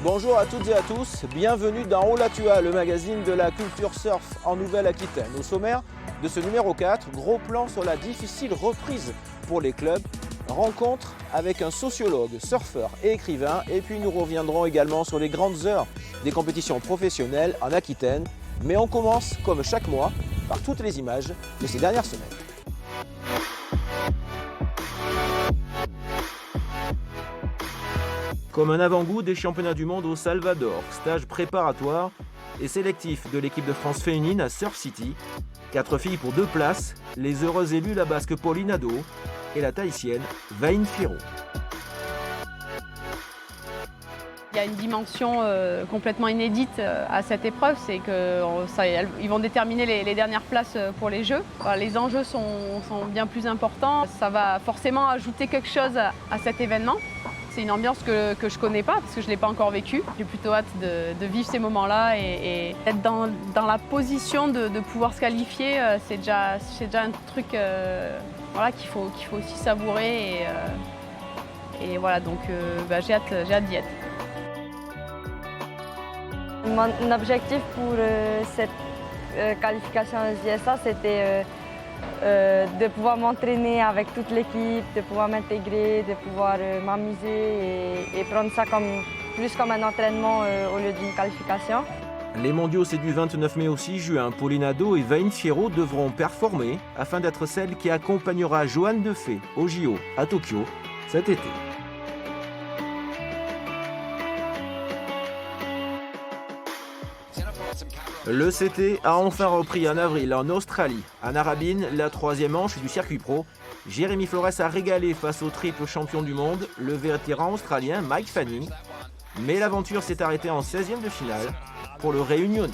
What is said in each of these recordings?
Bonjour à toutes et à tous, bienvenue dans Oh là tu as, le magazine de la culture surf en Nouvelle-Aquitaine. Au sommaire de ce numéro 4, gros plan sur la difficile reprise pour les clubs, rencontre avec un sociologue, surfeur et écrivain, et puis nous reviendrons également sur les grandes heures des compétitions professionnelles en Aquitaine. Mais on commence, comme chaque mois, par toutes les images de ces dernières semaines. Comme un avant-goût des championnats du monde au Salvador, stage préparatoire et sélectif de l'équipe de France féminine à Surf City. 4 filles pour 2 places, les heureuses élues la basque Pauline Ado et la tahitienne Vain Firo. Il y a une dimension complètement inédite à cette épreuve, c'est qu'ils vont déterminer les dernières places pour les Jeux. Alors, les enjeux sont bien plus importants, ça va forcément ajouter quelque chose à cet événement. C'est une ambiance que je ne connais pas parce que je ne l'ai pas encore vécue. J'ai plutôt hâte de vivre ces moments-là et être dans la position de pouvoir se qualifier, c'est déjà un truc voilà, qu'il faut aussi savourer. Et voilà, donc j'ai hâte d'y être. Mon objectif pour cette qualification aux ISA, c'était de pouvoir m'entraîner avec toute l'équipe, de pouvoir m'intégrer, de pouvoir m'amuser et prendre ça plus comme un entraînement au lieu d'une qualification. Les mondiaux, c'est du 29 mai au 6 juin. Pauline Ado et Vain Firo devront performer afin d'être celle qui accompagnera Johanne Defay au JO à Tokyo cet été. Le CT a enfin repris en avril en Australie. À Narrabeen, la 3e manche du circuit pro, Jérémy Flores a régalé face au triple champion du monde, le vétéran australien Mike Fanning. Mais l'aventure s'est arrêtée en 16e de finale pour le Réunionnais.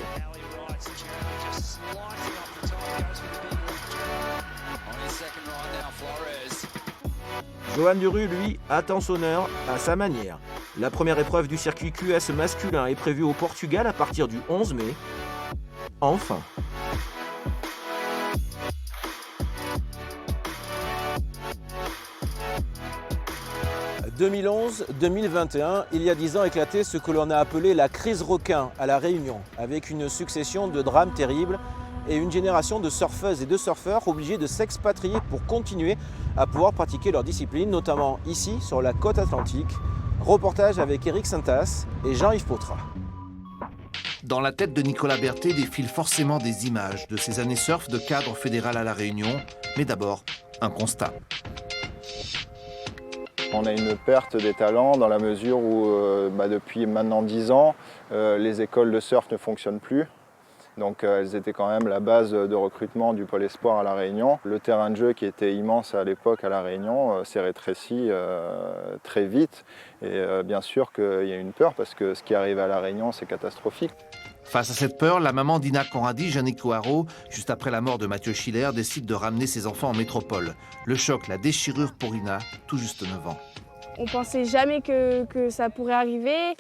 Johan Duru, lui, attend son heure à sa manière. La première épreuve du circuit QS masculin est prévue au Portugal à partir du 11 mai. Enfin. « 2011-2021, il y a 10 ans éclatait ce que l'on a appelé la crise requin à La Réunion, avec une succession de drames terribles et une génération de surfeuses et de surfeurs obligés de s'expatrier pour continuer à pouvoir pratiquer leur discipline, notamment ici sur la côte atlantique. Reportage avec Eric Sintas et Jean-Yves Potra. Dans la tête de Nicolas Berthet défilent forcément des images de ces années surf de cadre fédéral à La Réunion, mais d'abord un constat. On a une perte des talents dans la mesure où depuis maintenant 10 ans, les écoles de surf ne fonctionnent plus. Donc elles étaient quand même la base de recrutement du pôle espoir à La Réunion. Le terrain de jeu qui était immense à l'époque à La Réunion s'est rétréci très vite. Et bien sûr qu'il y a une peur parce que ce qui arrive à La Réunion, c'est catastrophique. Face à cette peur, la maman d'Ina Conradi, Jannick Haro, juste après la mort de Mathieu Schiller, décide de ramener ses enfants en métropole. Le choc, la déchirure pour Ina, tout juste 9 ans. On ne pensait jamais que ça pourrait arriver.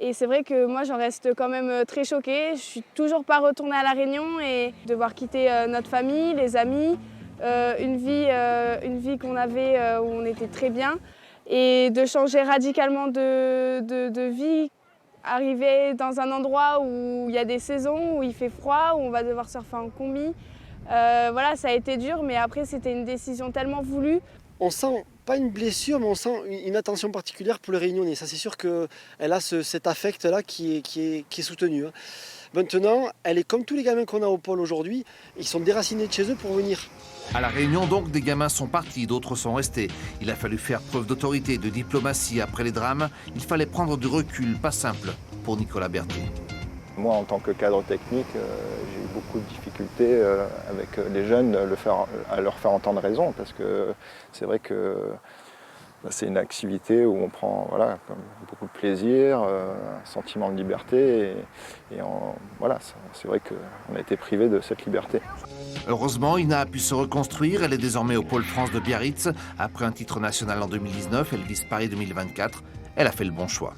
Et c'est vrai que moi, j'en reste quand même très choquée. Je ne suis toujours pas retournée à La Réunion et devoir quitter notre famille, les amis, une vie qu'on avait où on était très bien. Et de changer radicalement de vie, arriver dans un endroit où il y a des saisons, où il fait froid, où on va devoir surfer en combi. Voilà, ça a été dur, mais après, c'était une décision tellement voulue. On sent pas une blessure, mais on sent une attention particulière pour les Réunionnais. Ça, c'est sûr qu'elle a cet affect-là qui est soutenu. Maintenant, elle est comme tous les gamins qu'on a au pôle aujourd'hui. Ils sont déracinés de chez eux pour venir. À La Réunion, donc, des gamins sont partis, d'autres sont restés. Il a fallu faire preuve d'autorité, de diplomatie après les drames. Il fallait prendre du recul, pas simple, pour Nicolas Berthet. Moi, en tant que cadre technique, j'ai eu beaucoup de difficultés avec les jeunes à leur faire entendre raison, parce que c'est vrai que c'est une activité où on prend beaucoup de plaisir, un sentiment de liberté, c'est vrai qu'on a été privé de cette liberté. Heureusement, Ina a pu se reconstruire. Elle est désormais au Pôle France de Biarritz. Après un titre national en 2019 et le Vice Paris 2024, elle a fait le bon choix.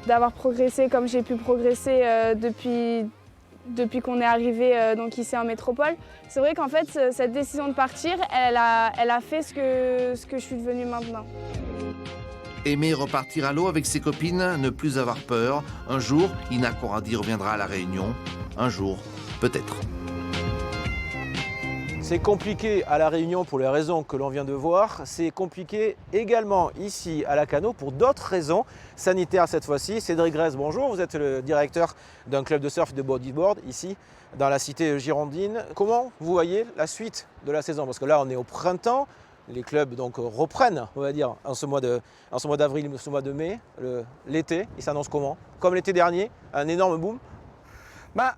D'avoir progressé comme j'ai pu progresser depuis qu'on est arrivé donc ici en métropole. C'est vrai qu'en fait, cette décision de partir, elle a fait ce que je suis devenue maintenant. Aimer repartir à l'eau avec ses copines, ne plus avoir peur. Un jour, Ina Conradi reviendra à La Réunion. Un jour, peut-être. C'est compliqué à La Réunion pour les raisons que l'on vient de voir. C'est compliqué également ici à Lacano pour d'autres raisons sanitaires cette fois-ci. Cédric Grèce, bonjour. Vous êtes le directeur d'un club de surf et de bodyboard ici dans la cité girondine. Comment vous voyez la suite de la saison? Parce que là, on est au printemps. Les clubs donc reprennent, on va dire, en ce mois d'avril, ce mois de mai. L'été, il s'annonce comment? Comme l'été dernier, un énorme boom?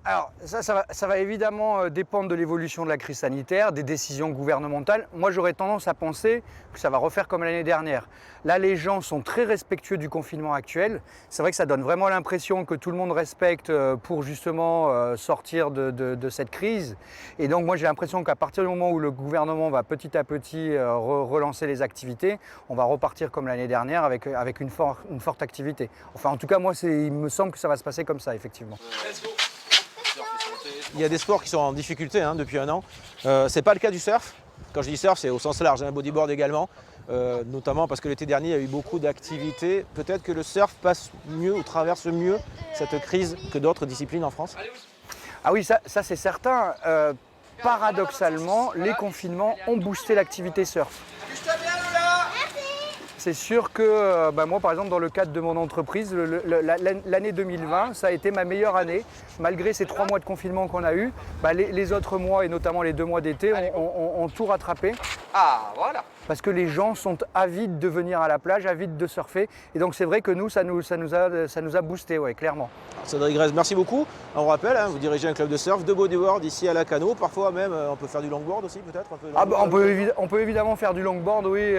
Alors, ça va évidemment dépendre de l'évolution de la crise sanitaire, des décisions gouvernementales. Moi, j'aurais tendance à penser que ça va refaire comme l'année dernière. Là, les gens sont très respectueux du confinement actuel. C'est vrai que ça donne vraiment l'impression que tout le monde respecte pour justement sortir de cette crise. Et donc, moi, j'ai l'impression qu'à partir du moment où le gouvernement va petit à petit relancer les activités, on va repartir comme l'année dernière avec une forte activité. Enfin, en tout cas, moi, il me semble que ça va se passer comme ça, effectivement. Il y a des sports qui sont en difficulté depuis un an. Ce n'est pas le cas du surf. Quand je dis surf, c'est au sens large, bodyboard également. Notamment parce que l'été dernier, il y a eu beaucoup d'activités. Peut-être que le surf passe mieux ou traverse mieux cette crise que d'autres disciplines en France? Ah oui, ça c'est certain. Paradoxalement, les confinements ont boosté l'activité surf. C'est sûr que moi, par exemple, dans le cadre de mon entreprise, l'année 2020, ça a été ma meilleure année. Malgré ces 3 mois de confinement qu'on a eu, les autres mois, et notamment les 2 mois d'été, ont tout rattrapé. Ah, voilà. Parce que les gens sont avides de venir à la plage, avides de surfer. Et donc, c'est vrai que nous, ça nous a boosté, ouais, clairement. Cédric Grèce, merci beaucoup. On rappelle, vous dirigez un club de surf, de bodyboard ici à Lacano. Parfois même, on peut faire du longboard aussi, peut-être on peut évidemment faire du longboard, oui.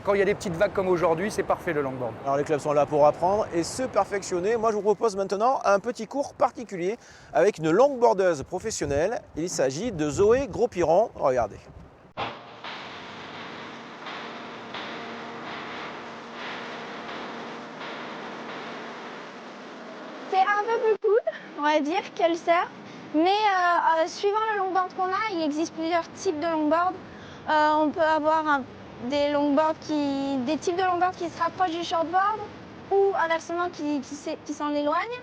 Quand il y a des petites vagues comme aujourd'hui, c'est parfait le longboard. Alors les clubs sont là pour apprendre et se perfectionner. Moi, je vous propose maintenant un petit cours particulier avec une longboardeuse professionnelle. Il s'agit de Zoé Gros-Piron. Regardez. C'est un peu plus cool, on va dire, que le surf. Mais suivant le longboard qu'on a, il existe plusieurs types de longboard. On peut avoir des types de longboard qui se rapprochent du shortboard ou inversement qui s'en éloignent,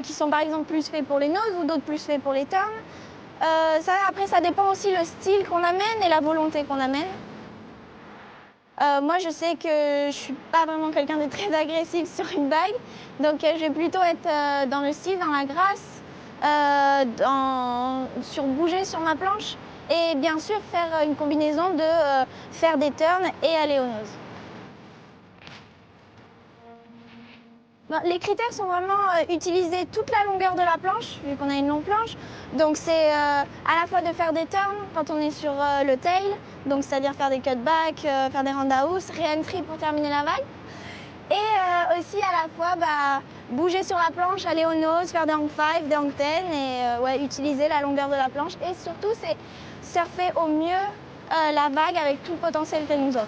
qui sont par exemple plus faits pour les noses ou d'autres plus faits pour les turns. Après, ça dépend aussi le style qu'on amène et la volonté qu'on amène. Moi, je sais que je ne suis pas vraiment quelqu'un de très agressif sur une vague, donc je vais plutôt être dans le style, dans la grâce, bouger sur ma planche et bien sûr faire une combinaison de faire des turns et aller aux noses. Les critères sont vraiment utiliser toute la longueur de la planche, vu qu'on a une longue planche. Donc c'est à la fois de faire des turns quand on est sur le tail, donc c'est-à-dire faire des cutbacks, faire des roundhouse, re-entry pour terminer la vague. Et aussi à la fois bouger sur la planche, aller au nose, faire des hang 5, des hang 10 et utiliser la longueur de la planche. Et surtout c'est surfer au mieux la vague avec tout le potentiel qu'elle nous offre.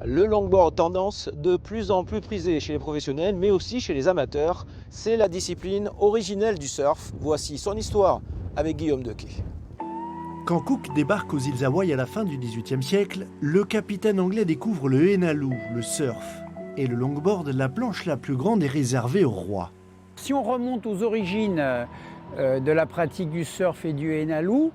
Le longboard, tendance de plus en plus prisée chez les professionnels, mais aussi chez les amateurs. C'est la discipline originelle du surf. Voici son histoire avec Guillaume Dequet. Quand Cook débarque aux îles Hawaï à la fin du XVIIIe siècle, le capitaine anglais découvre le henaloo, le surf. Et le longboard, la planche la plus grande, est réservée au roi. Si on remonte aux origines de la pratique du surf et du henaloo,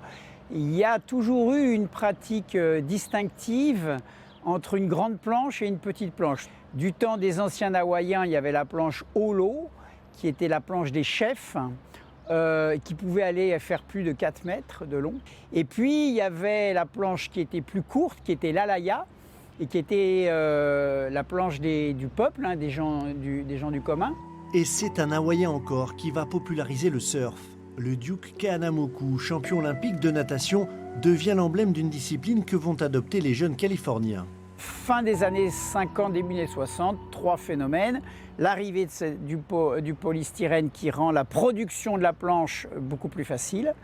il y a toujours eu une pratique distinctive entre une grande planche et une petite planche. Du temps des anciens Hawaïens, il y avait la planche holo, qui était la planche des chefs, qui pouvait aller faire plus de 4 mètres de long. Et puis, il y avait la planche qui était plus courte, qui était l'alaya, et qui était la planche du peuple, hein, des gens du commun. Et c'est un Hawaïen encore qui va populariser le surf. Le Duke Kahanamoku, champion olympique de natation, devient l'emblème d'une discipline que vont adopter les jeunes Californiens. Fin des années 50, début des années 60, 3 phénomènes. L'arrivée du polystyrène qui rend la production de la planche beaucoup plus facile.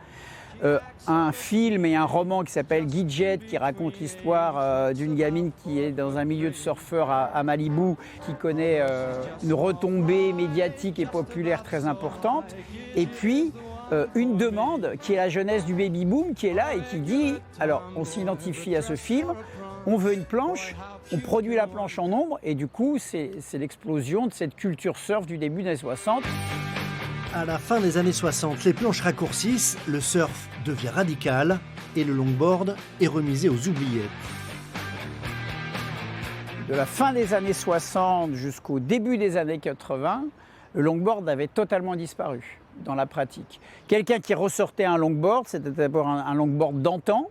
Un film et un roman qui s'appelle Gidget, qui raconte l'histoire d'une gamine qui est dans un milieu de surfeurs à Malibu, qui connaît une retombée médiatique et populaire très importante. Et puis, une demande qui est la jeunesse du baby-boom qui est là et qui dit, alors on s'identifie à ce film, on veut une planche, on produit la planche en nombre et du coup c'est l'explosion de cette culture surf du début des années 60. À la fin des années 60, les planches raccourcissent, le surf devient radical et le longboard est remisé aux oubliettes. De la fin des années 60 jusqu'au début des années 80, le longboard avait totalement disparu dans la pratique. Quelqu'un qui ressortait un longboard, c'était d'abord un longboard d'antan,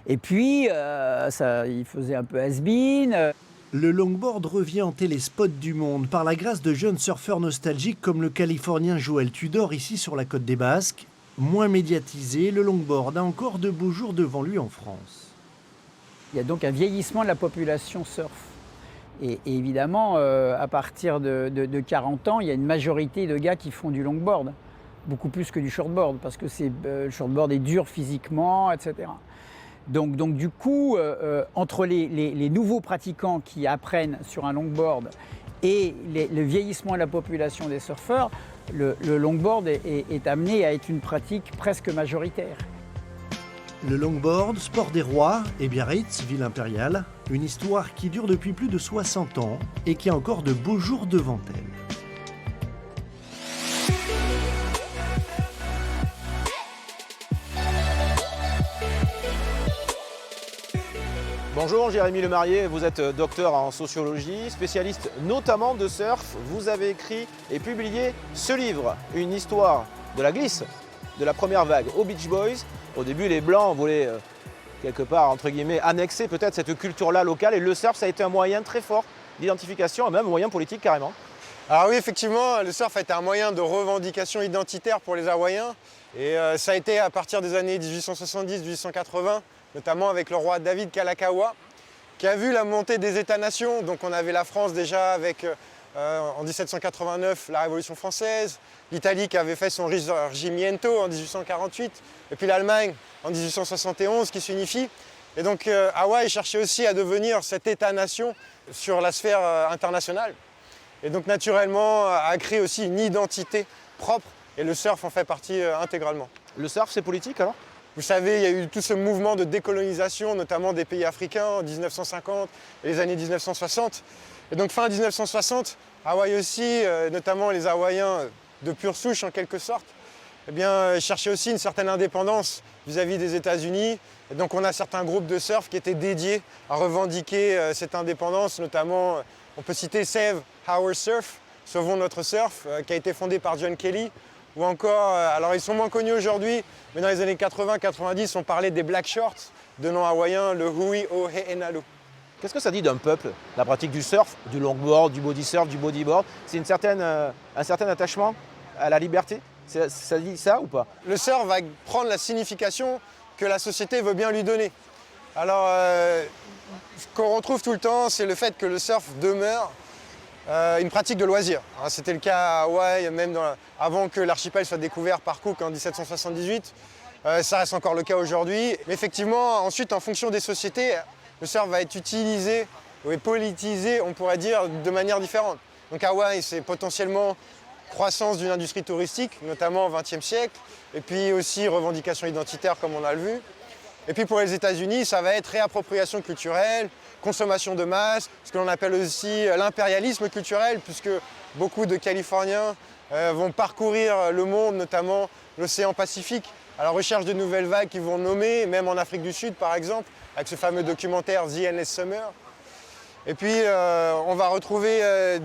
et puis il faisait un peu has-been. Le longboard revient hanter les spots du monde par la grâce de jeunes surfeurs nostalgiques comme le Californien Joel Tudor ici sur la côte des Basques. Moins médiatisé, le longboard a encore de beaux jours devant lui en France. Il y a donc un vieillissement de la population surf. Et évidemment, à partir de 40 ans, il y a une majorité de gars qui font du longboard. Beaucoup plus que du shortboard, parce que le shortboard est dur physiquement, etc. Donc du coup, entre les nouveaux pratiquants qui apprennent sur un longboard et le vieillissement de la population des surfeurs, le longboard est amené à être une pratique presque majoritaire. Le longboard, sport des rois, et Biarritz, ville impériale, une histoire qui dure depuis plus de 60 ans et qui a encore de beaux jours devant elle. Bonjour, Jérémy Lemarié, vous êtes docteur en sociologie, spécialiste notamment de surf. Vous avez écrit et publié ce livre, une histoire de la glisse, de la première vague aux Beach Boys. Au début, les Blancs voulaient quelque part, entre guillemets, annexer peut-être cette culture-là locale. Et le surf, ça a été un moyen très fort d'identification et même un moyen politique carrément. Alors oui, effectivement, le surf a été un moyen de revendication identitaire pour les Hawaïens. Et ça a été à partir des années 1870-1880, notamment avec le roi David Kalakaua, qui a vu la montée des États-nations. Donc on avait la France déjà avec, en 1789, la Révolution française, l'Italie qui avait fait son Risorgimento en 1848, et puis l'Allemagne en 1871 qui s'unifie. Et donc Hawaï cherchait aussi à devenir cet État-nation sur la sphère internationale. Et donc naturellement a créé aussi une identité propre, et le surf en fait partie intégralement. Le surf, c'est politique alors ? Vous savez, il y a eu tout ce mouvement de décolonisation, notamment des pays africains en 1950 et les années 1960. Et donc fin 1960, Hawaï aussi, notamment les Hawaïens de pure souche en quelque sorte, eh bien, cherchaient aussi une certaine indépendance vis-à-vis des États-Unis. Et donc on a certains groupes de surf qui étaient dédiés à revendiquer cette indépendance, notamment on peut citer Save Our Surf, Sauvons notre surf, qui a été fondé par John Kelly. Ou encore, alors ils sont moins connus aujourd'hui, mais dans les années 80-90, on parlait des Black Shorts, de nom hawaïen, le Hui O He Enalu. Qu'est-ce que ça dit d'un peuple, la pratique du surf, du longboard, du body surf, du bodyboard? C'est un certain attachement à la liberté? Ça dit ça ou pas? Le surf va prendre la signification que la société veut bien lui donner. Alors, ce qu'on retrouve tout le temps, c'est le fait que le surf demeure une pratique de loisir. C'était le cas à Hawaï, même avant que l'archipel soit découvert par Cook en 1778. Ça reste encore le cas aujourd'hui. Mais effectivement, ensuite, en fonction des sociétés, le surf va être utilisé et politisé, on pourrait dire, de manière différente. Donc Hawaï, c'est potentiellement croissance d'une industrie touristique, notamment au XXe siècle, et puis aussi revendication identitaire, comme on a le vu. Et puis pour les États-Unis, ça va être réappropriation culturelle, consommation de masse, ce que l'on appelle aussi l'impérialisme culturel, puisque beaucoup de Californiens vont parcourir le monde, notamment l'océan Pacifique, à la recherche de nouvelles vagues qui vont nommer, même en Afrique du Sud par exemple, avec ce fameux documentaire The Endless Summer. Et puis on va retrouver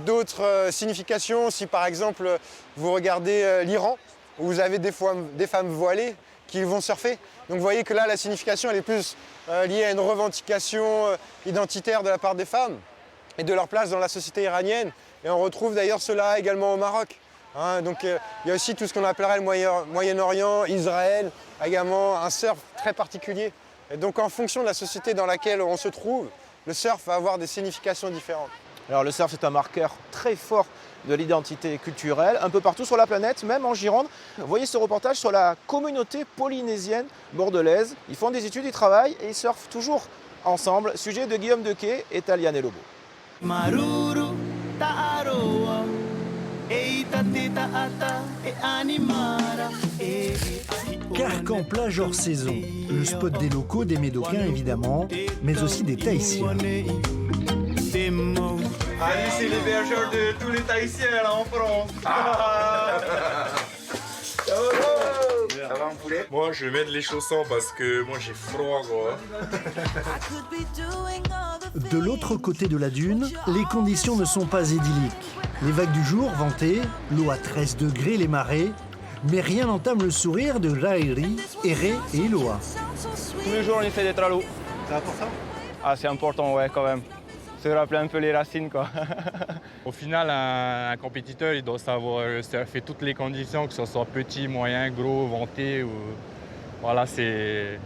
d'autres significations si par exemple vous regardez l'Iran, où vous avez des femmes voilées qui vont surfer. Donc vous voyez que là la signification elle est plus liée à une revendication identitaire de la part des femmes et de leur place dans la société iranienne. Et on retrouve d'ailleurs cela également au Maroc. Donc il y a aussi tout ce qu'on appellerait le Moyen-Orient, Israël, également un surf très particulier. Et donc en fonction de la société dans laquelle on se trouve, le surf va avoir des significations différentes. Alors le surf est un marqueur très fort de l'identité culturelle, un peu partout sur la planète, même en Gironde. Voyez ce reportage sur la communauté polynésienne bordelaise. Ils font des études, ils travaillent et ils surfent toujours ensemble. Sujet de Guillaume Dequet et Taliane Lobo. Carcan plage hors saison, le spot des locaux, des Médocains évidemment, mais aussi des Tahitiens. Allez, c'est l'hébergeur de tous les Tahitiens là en France. Ça va en poulet? Moi je vais mettre les chaussons parce que moi j'ai froid quoi. De l'autre côté de la dune, les conditions ne sont pas idylliques. Les vagues du jour ventées, l'eau à 13 degrés, les marées, mais rien n'entame le sourire de Rairi, Eré et Eloa. Tous les jours on essaie d'être à l'eau. C'est important? Ah c'est important ouais quand même. Se rappeler un peu les racines quoi. Au final, un compétiteur, il doit savoir surfer toutes les conditions, que ce soit petit, moyen, gros, venté. Voilà, c'est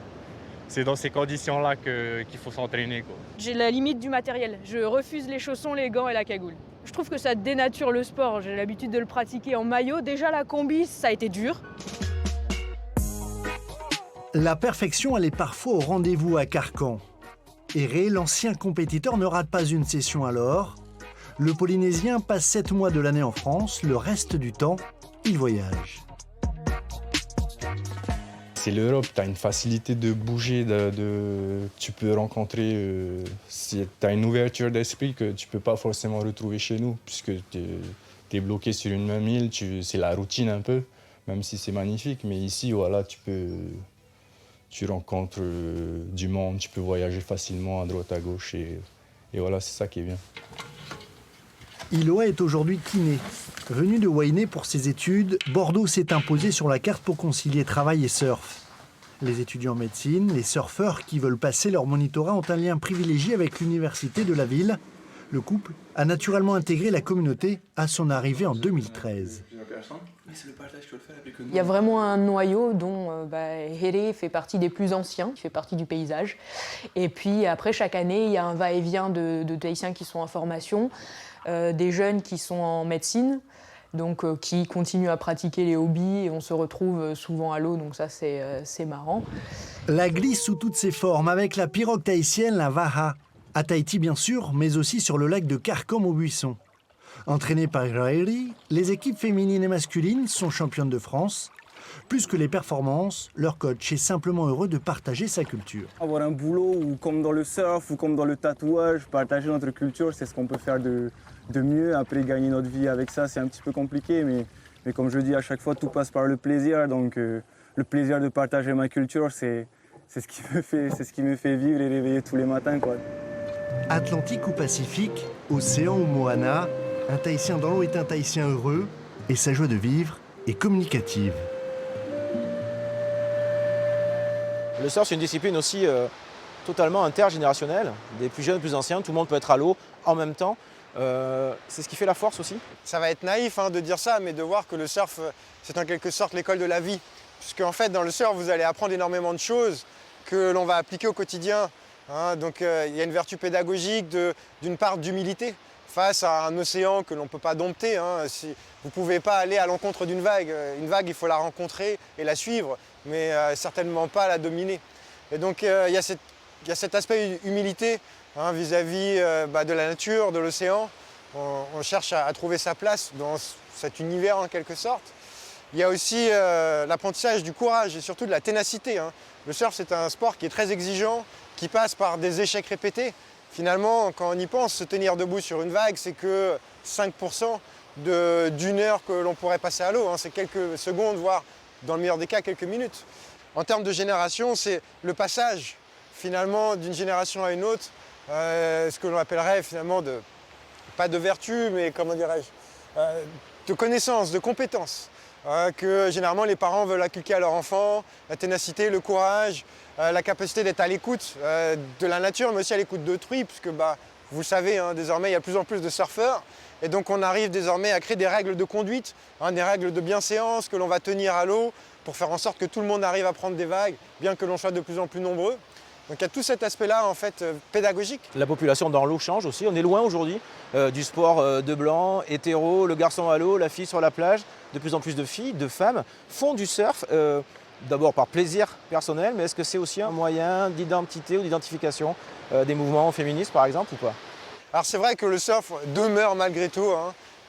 dans ces conditions-là qu'il faut s'entraîner. J'ai la limite du matériel. Je refuse les chaussons, les gants et la cagoule. Je trouve que ça dénature le sport. J'ai l'habitude de le pratiquer en maillot. Déjà la combi, ça a été dur. La perfection, elle est parfois au rendez-vous à Carcan. Eré, l'ancien compétiteur, ne rate pas une session alors. Le Polynésien passe 7 mois de l'année en France, le reste du temps, il voyage. C'est l'Europe, tu as une facilité de bouger, tu peux rencontrer, tu as une ouverture d'esprit que tu ne peux pas forcément retrouver chez nous, puisque tu es bloqué sur une même île, c'est la routine un peu, même si c'est magnifique, mais ici, voilà, tu rencontres du monde, tu peux voyager facilement à droite, à gauche, et voilà, c'est ça qui est bien. Iloa est aujourd'hui kiné. Venu de Wainé pour ses études, Bordeaux s'est imposé sur la carte pour concilier travail et surf. Les étudiants en médecine, les surfeurs qui veulent passer leur monitorat ont un lien privilégié avec l'université de la ville. Le couple a naturellement intégré la communauté à son arrivée en 2013. Il y a vraiment un noyau dont Eré fait partie des plus anciens, qui fait partie du paysage. Et puis après, chaque année, il y a un va-et-vient de Tahitiens qui sont en formation, des jeunes qui sont en médecine, donc qui continuent à pratiquer les hobbies et on se retrouve souvent à l'eau, donc ça c'est marrant. La glisse sous toutes ses formes avec la pirogue tahitienne, la Vaha. À Tahiti bien sûr, mais aussi sur le lac de Carcan au Buisson. Entraînées par Rairi, les équipes féminines et masculines sont championnes de France. Plus que les performances, leur coach est simplement heureux de partager sa culture. Avoir un boulot où, comme dans le surf ou comme dans le tatouage, partager notre culture, c'est ce qu'on peut faire de mieux. Après, gagner notre vie avec ça, c'est un petit peu compliqué, mais comme je dis à chaque fois, tout passe par le plaisir. Donc le plaisir de partager ma culture, c'est ce qui me fait vivre et réveiller tous les matins, quoi. Atlantique ou Pacifique, océan ou Moana, un Tahitien dans l'eau est un Tahitien heureux et sa joie de vivre est communicative. Le surf, c'est une discipline aussi totalement intergénérationnelle, des plus jeunes, plus anciens, tout le monde peut être à l'eau en même temps. C'est ce qui fait la force aussi. Ça va être naïf de dire ça, mais de voir que le surf, c'est en quelque sorte l'école de la vie. Puisque en fait, dans le surf, vous allez apprendre énormément de choses que l'on va appliquer au quotidien. Donc il y a une vertu pédagogique d'une part d'humilité face à un océan que l'on ne peut pas dompter. Vous ne pouvez pas aller à l'encontre d'une vague. Une vague, il faut la rencontrer et la suivre, mais certainement pas la dominer. Et donc il y a cet aspect humilité vis-à-vis de la nature, de l'océan. On cherche à trouver sa place dans cet univers en quelque sorte. Il y a aussi l'apprentissage du courage et surtout de la ténacité. Le surf, c'est un sport qui est très exigeant, qui passe par des échecs répétés. Finalement, quand on y pense, se tenir debout sur une vague, c'est que 5% d'une heure que l'on pourrait passer à l'eau. C'est quelques secondes, voire dans le meilleur des cas, quelques minutes. En termes de génération, c'est le passage finalement d'une génération à une autre, ce que l'on appellerait finalement pas de vertu, mais comment dirais-je, de connaissances, de compétences, que généralement les parents veulent inculquer à leurs enfants, la ténacité, le courage, la capacité d'être à l'écoute de la nature, mais aussi à l'écoute d'autrui, puisque vous le savez, désormais il y a de plus en plus de surfeurs, et donc on arrive désormais à créer des règles de conduite, des règles de bienséance que l'on va tenir à l'eau pour faire en sorte que tout le monde arrive à prendre des vagues, bien que l'on soit de plus en plus nombreux. Donc il y a tout cet aspect-là en fait pédagogique. La population dans l'eau change aussi. On est loin aujourd'hui du sport de blanc, hétéro, le garçon à l'eau, la fille sur la plage. De plus en plus de filles, de femmes font du surf, d'abord par plaisir personnel, mais est-ce que c'est aussi un moyen d'identité ou d'identification des mouvements féministes par exemple ou pas? Alors c'est vrai que le surf demeure malgré tout,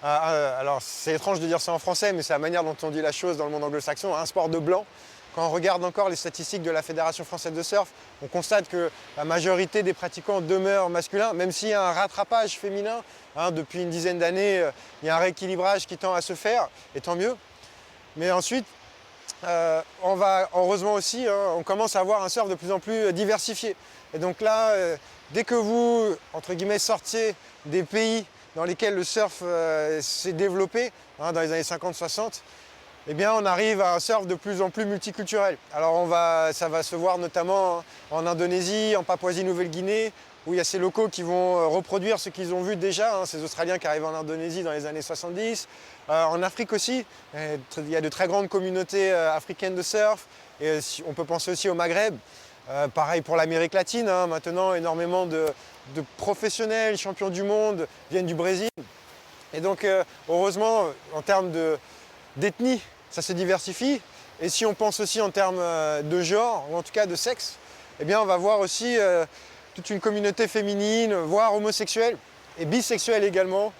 alors c'est étrange de dire ça en français, mais c'est la manière dont on dit la chose dans le monde anglo-saxon, un sport de blanc. Quand on regarde encore les statistiques de la Fédération française de surf, on constate que la majorité des pratiquants demeurent masculins, même s'il y a un rattrapage féminin. Depuis une dizaine d'années, il y a un rééquilibrage qui tend à se faire, et tant mieux. Mais ensuite, on va heureusement aussi, on commence à avoir un surf de plus en plus diversifié. Et donc là, dès que vous, entre guillemets, sortiez des pays dans lesquels le surf s'est développé, dans les années 50-60, eh bien, on arrive à un surf de plus en plus multiculturel. Alors ça va se voir notamment en Indonésie, en Papouasie-Nouvelle-Guinée, où il y a ces locaux qui vont reproduire ce qu'ils ont vu déjà, ces Australiens qui arrivent en Indonésie dans les années 70. En Afrique aussi, il y a de très grandes communautés africaines de surf. Et on peut penser aussi au Maghreb. Pareil pour l'Amérique latine, maintenant énormément de professionnels, champions du monde viennent du Brésil. Et donc heureusement, en termes d'ethnie, ça se diversifie. Et si on pense aussi en termes de genre, ou en tout cas de sexe, eh bien on va voir aussi toute une communauté féminine, voire homosexuelle, et bisexuelle également,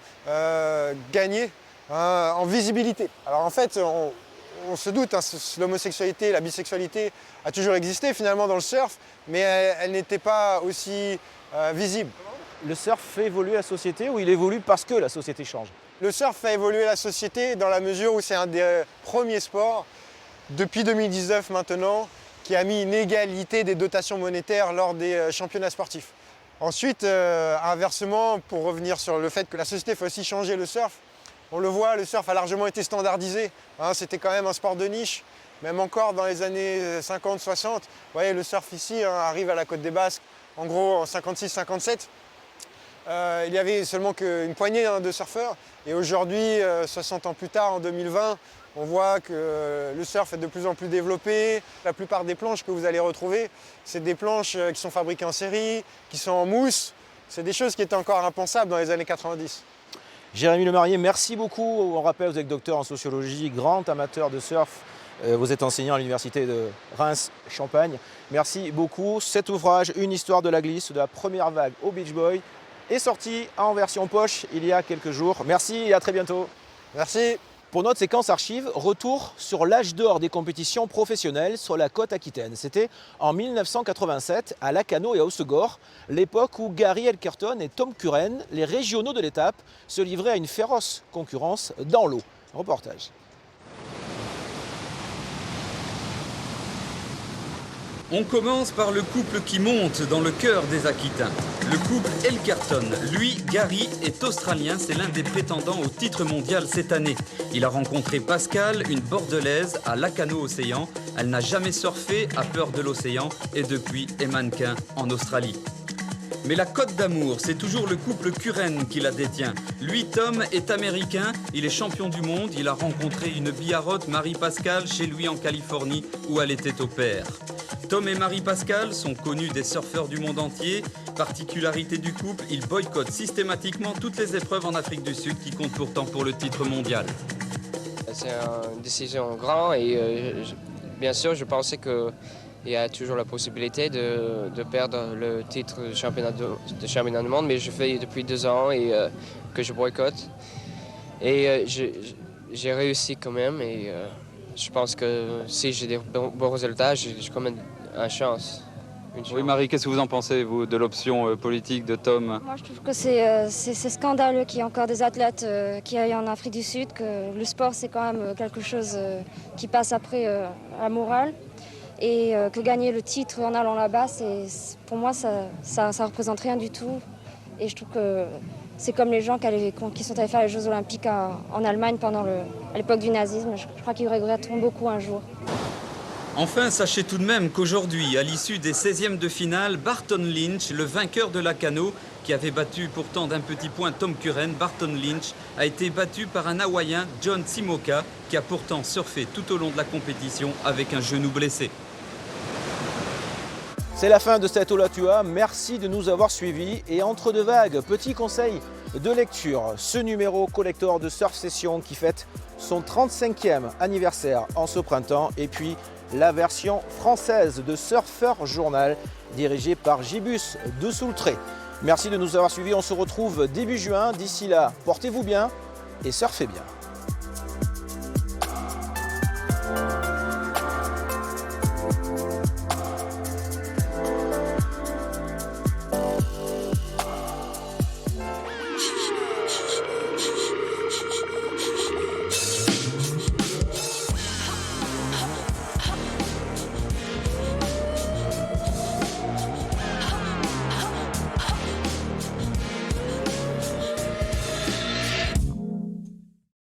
gagner en visibilité. Alors en fait, on se doute, l'homosexualité, la bisexualité a toujours existé finalement dans le surf, mais elle n'était pas aussi visible. Le surf fait évoluer la société ou il évolue parce que la société change? Le surf fait évoluer la société dans la mesure où c'est un des premiers sports, depuis 2019 maintenant, qui a mis une égalité des dotations monétaires lors des championnats sportifs. Ensuite, inversement, pour revenir sur le fait que la société fait aussi changer le surf, on le voit, le surf a largement été standardisé. C'était quand même un sport de niche, même encore dans les années 50-60. Vous voyez, le surf ici arrive à la Côte des Basques, en gros en 56-57. Il y avait seulement qu'une poignée de surfeurs. Et aujourd'hui, 60 ans plus tard, en 2020, on voit que le surf est de plus en plus développé. La plupart des planches que vous allez retrouver, c'est des planches qui sont fabriquées en série, qui sont en mousse. C'est des choses qui étaient encore impensables dans les années 90. Jérémy Lemarié, merci beaucoup. On rappelle, vous êtes docteur en sociologie, grand amateur de surf. Vous êtes enseignant à l'université de Reims-Champagne. Merci beaucoup. Cet ouvrage, Une histoire de la glisse, de la première vague au Beach Boy, est sorti en version poche il y a quelques jours. Merci et à très bientôt. Merci. Pour notre séquence archive, retour sur l'âge d'or des compétitions professionnelles sur la côte aquitaine. C'était en 1987 à Lacanau et à Hossegor, l'époque où Gary Elkerton et Tom Curren, les régionaux de l'étape, se livraient à une féroce concurrence dans l'eau. Reportage. On commence par le couple qui monte dans le cœur des Aquitains. Le couple Elkerton. Lui, Gary, est australien, c'est l'un des prétendants au titre mondial cette année. Il a rencontré Pascal, une bordelaise, à Lacanau-Océan. Elle n'a jamais surfé, a peur de l'océan et depuis est mannequin en Australie. Mais la Côte d'Amour, c'est toujours le couple Curren qui la détient. Lui, Tom, est américain, il est champion du monde, il a rencontré une biarrotte, Marie-Pascale, chez lui en Californie, où elle était au pair. Tom et Marie-Pascale sont connus des surfeurs du monde entier. Particularité du couple, ils boycottent systématiquement toutes les épreuves en Afrique du Sud qui comptent pourtant pour le titre mondial. C'est une décision grande et bien sûr, je pensais qu'il y a toujours la possibilité de perdre le titre de championnat du monde, mais je fais depuis 2 ans et que je boycotte. Et j'ai réussi quand même et je pense que si j'ai des bons résultats, j'ai quand même une chance. Oui, Marie, qu'est-ce que vous en pensez, vous, de l'option politique de Tom? Moi, je trouve que c'est scandaleux qu'il y ait encore des athlètes qui aillent en Afrique du Sud, que le sport, c'est quand même quelque chose qui passe après la morale. Et que gagner le titre en allant là-bas, pour moi, ça représente rien du tout. Et je trouve que c'est comme les gens qui sont allés faire les Jeux Olympiques en Allemagne à l'époque du nazisme. Je crois qu'ils regretteront beaucoup un jour. Enfin, sachez tout de même qu'aujourd'hui, à l'issue des 16e de finale, Barton Lynch, le vainqueur de Lacanau, qui avait battu pourtant d'un petit point Tom Curren, Barton Lynch a été battu par un Hawaïen, John Simoka, qui a pourtant surfé tout au long de la compétition avec un genou blessé. C'est la fin de cette Olatua, merci de nous avoir suivis. Et entre deux vagues, petit conseil de lecture, ce numéro collector de Surf Session qui fête son 35e anniversaire en ce printemps. Et puis la version française de Surfer Journal, dirigée par Gibus de Soultré. Merci de nous avoir suivis, on se retrouve début juin. D'ici là, portez-vous bien et surfez bien.